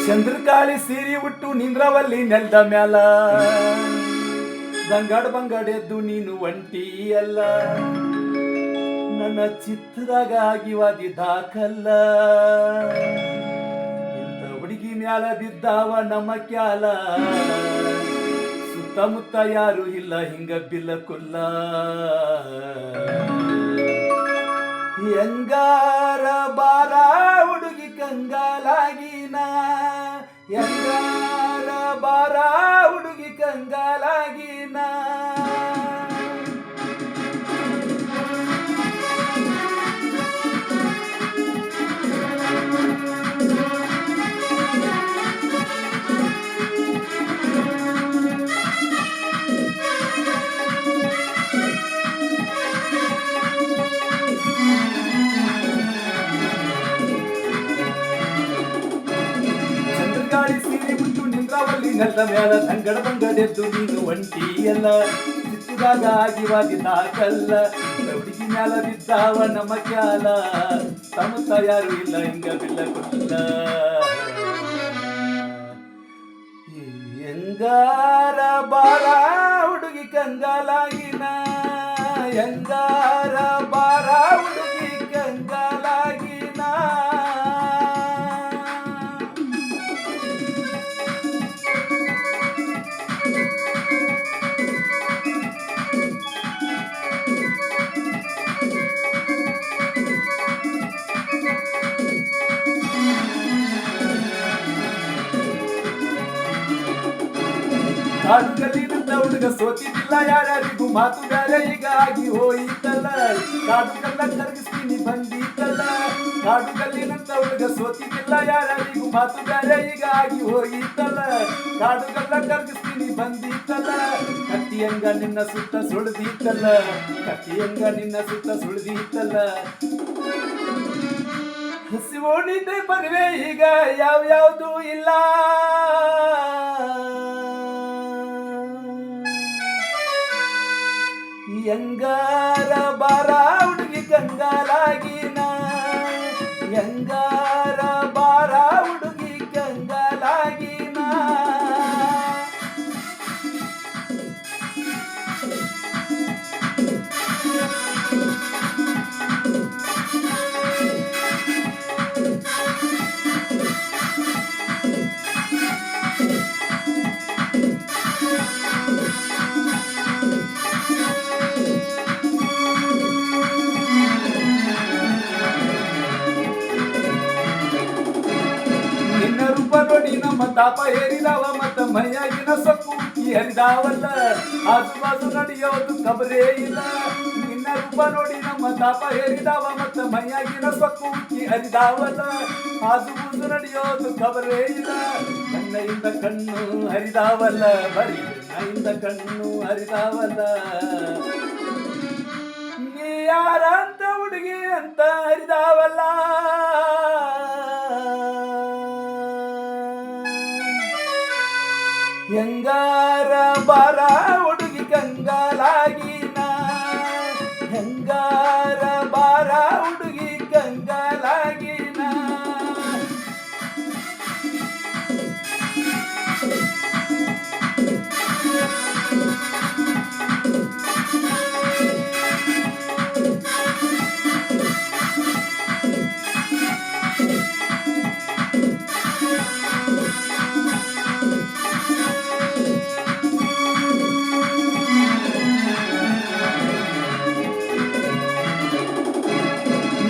ಚಂದ್ರಕಾಳಿ ಸೀರಿ ಉಟ್ಟು ನಿಂದ್ರವಲ್ಲಿ ನೆಲ್ದ ಮ್ಯಾಲ ದಂಗಡ್ ಬಂಗಡ್ ಎದ್ದು ನೀನು ಒಂಟಿಯಲ್ಲ ನನ್ನ ಚಿತ್ರದಾಗ ಆಗಿವಾದಿ ದಾಖಲ್ಲ ಇಂಥ ಹುಡುಗಿ ಮ್ಯಾಲ ಬಿದ್ದಾವ ನಮ್ಮ ಕ್ಯಾಲ ಸುತ್ತಮುತ್ತ ಯಾರು ಇಲ್ಲ ಹಿಂಗ ಬಿಲ್ಲ ಕುಲ್ಲ ಹೆಂಗಾರ ಬಾರ ಹುಡುಗಿ ಕಂಗಾಲಾಗಿನ ಹೆಂಗಾರ ಬಾರ ಹುಡುಗಿ ಕಂಗಾಲಾಗಿನ ಸೀರೆ ಬಿಟ್ಟು ನಿಂದ್ರವಲ್ಲಿ ನೆಲದ ಮ್ಯಾಲ ದಂಗಡ ಬಂಗಡೆದ್ದು ನೀನು ಒಂಟಿಯಲ್ಲ ಚಿತ್ತದಾಗ ಆಗಿವಾಗಿ ದಾಖಲ್ಲ ಹುಡುಗಿ ಮ್ಯಾಲ ಬಿದ್ದಾವ ನಮ್ಮ ಕ್ಯಾಲ ತಮ್ಮ ಯಾರು ಇಲ್ಲ ಹಿಂಗ ಬಿಲ್ಲ ಕೊಲ್ಲ ಹೆಂಗಾರ ಬಾರ ಹುಡುಗಿ ಕಂಗಾಲಾಗಿನ ಹೆಂಗಾರ ಬಾರ ಹುಡುಗಿ ಕಂಗಾಲಾಗಿನ ಕಾಡುಗಲ್ಲಿನಂತ ಹುಡುಗ ಸೋತಿದ್ದಿಲ್ಲ ಯಾರ್ಯಾರಿಗೂ ಮಾತು ಬೇರೆ ಈಗ ಆಗಿ ಹೋಯಿತಲ್ಲ ಕಾಡುಗಲ್ಲ ಕರಗಿಸ್ತೀನಿ ಬಂದಿತ್ತಲ್ಲ ಕಾಡುಗಲ್ಲಿನಂತ ಹುಡುಗ ಸೋತಿದ್ದಿಲ್ಲ ಯಾರ್ಯಾರಿಗೂ ಮಾತು ಬೇರೆ ಈಗ ಆಗಿ ಹೋಯಿತಲ್ಲ ಕಾಡುಗಲ್ಲ ಕರಗಿಸ್ತೀನಿ ಬಂದಿತ್ತಲ್ಲ ಕತ್ತಿಯಂಗ ನಿನ್ನ ಸುತ್ತ ಸುಳಿದಿತ್ತಲ್ಲ ಕತ್ತಿಯಂಗ ನಿನ್ನ ಸುತ್ತ ಸುಳಿದಿತ್ತಲ್ಲ ಹಸಿವೋಣಿದ್ದೆ ಬರುವೆ ಈಗ ಯಾವ್ಯಾವ್ದು ಇಲ್ಲ ಹೆಂಗಾರ ಬಾರ ಹುಡುಗಿ ಕಂಗಾಲಾಗಿನ ಹೆಂಗಾರ ಬಾರ ಹುಡುಗಿ ಕಂಗಾಲಾಗಿನ ರೂಪ ನೋಡಿ ನಮ್ಮ ತಾಪ ಹೇರಿದಾವ ಮತ್ತ ಮೈಯಾಗಿನ ಸೊಕ್ಕು ಹರಿದಾವಲ್ಲ ಆಜು ಬಾಜು ನಡೆಯೋದು ಕಬರೇ ಇಲ್ಲ ನಿನ್ನ ರೂಪ ನೋಡಿ ನಮ್ಮ ತಾಪ ಹೇರಿದಾವ ಮತ್ತ ಮೈಯಾಗಿನ ಸೊಕ್ಕು ಹರಿದಾವಲ್ಲ ಆಜು ಬಾಜು ನಡೆಯೋದು ಕಬರೇ ಇಲ್ಲ ಕಣ್ಣಿಂದ ಕಣ್ಣು ಹರಿದಾವಲ್ಲ ಬರೀ ಕಣ್ಣಿಂದ ಕಣ್ಣು ಹರಿದಾವಲ್ಲ ನೀ ಯಾರಂತ ಹುಡುಗಿ ಅಂತ ಹರಿದಾವಲ್ಲ ಹೆಂಗಾರ ಬಾರ ಹುಡುಗಿ ಕಂಗಾಲಾಗಿನ ಹೆಂಗಾರ ಬಾರ ಹುಡುಗಿ ಕಂಗಾಲಾಗಿನ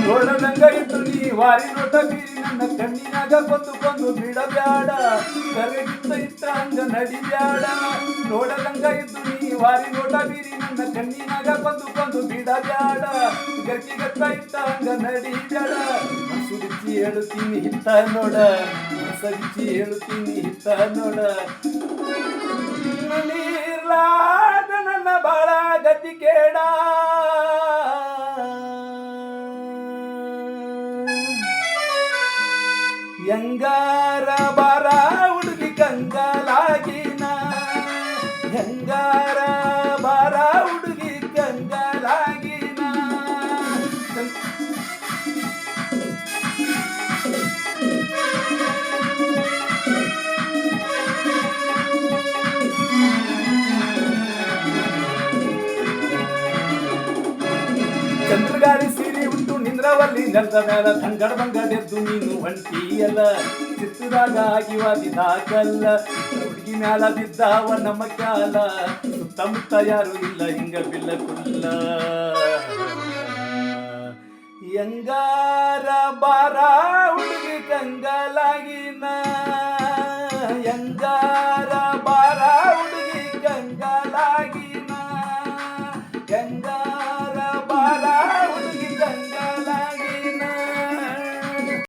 ನೋಡದಂಗ ಇದ್ದು ನೀ ವಾರಿ ನೋಟ ಬೀರಿ ನನ್ನ ಕಣ್ಣಿನಾಗ ಕೊಂದು ಬಿಡಬ್ಯಾಡ ಕರೆಗಿತ್ತ ಇತ್ತ ಹಂಗ ನಡಿಬ್ಯಾಡ ನೋಡದಂಗ ಇದ್ದು ನೀ ವಾರಿ ನೋಟ ಬೀರಿ ನನ್ನ ಕಣ್ಣಿನಾಗ ಕೊಂದು ಬಿಡಬ್ಯಾಡ ಗಟ್ಟಿಗತ್ತ ಇತ್ತ ಹಂಗ ನಡಿಬ್ಯಾಡ ಮನಸ್ಸು ಬಿಚ್ಚಿ ಹೇಳುತ್ತೀನಿ ಹಿತ್ತ ನೋಡ ಮನಸ್ಸ ಬಿಚ್ಚಿ ಹೇಳುತ್ತೀನಿ ಹಿತ್ತ ನೋಡ ನೀರ್ಲಾದ ನನ್ನ ಬಾಳ ಗತಿ ಕೇಡ ಹೆಂಗಾರ ಬಾರ ಹುಡುಗಿ ಕಂಗಾಲಾಗಿನ ಹೆಂಗಾರ ಬಾರ ಹುಡುಗಿ ಕಂಗಾಲಾಗಿನ ಚಂದ್ರಗಾಳಿ ಸೀರೆ ಉಂಟು ನಿಂದ್ರವಲ್ಲಿ ನೆಲದ ಮೇಲ ತಂಗಡ ಬಂಗಡೆದ್ದು ನೀನು ಹೊಂಟಿಯಲ್ಲ ಚಿತ್ತದಾಗ ಆಗಿವಾದಿ ದಾಖಲ್ಲ ಹುಡುಗಿ ಮ್ಯಾಲ ಬಿದ್ದಾವ ನಮ್ಮ ಕ್ಯಾಲ ಸುತ್ತಮುತ್ತ ಯಾರು ಇಲ್ಲ ಹಿಂಗ ಬಿಲ್ಲ ಕುಲ್ಲ ಹೆಂಗಾರ ಬಾರ ಹುಡುಗಿ ಕಂಗಲಾಗಿನ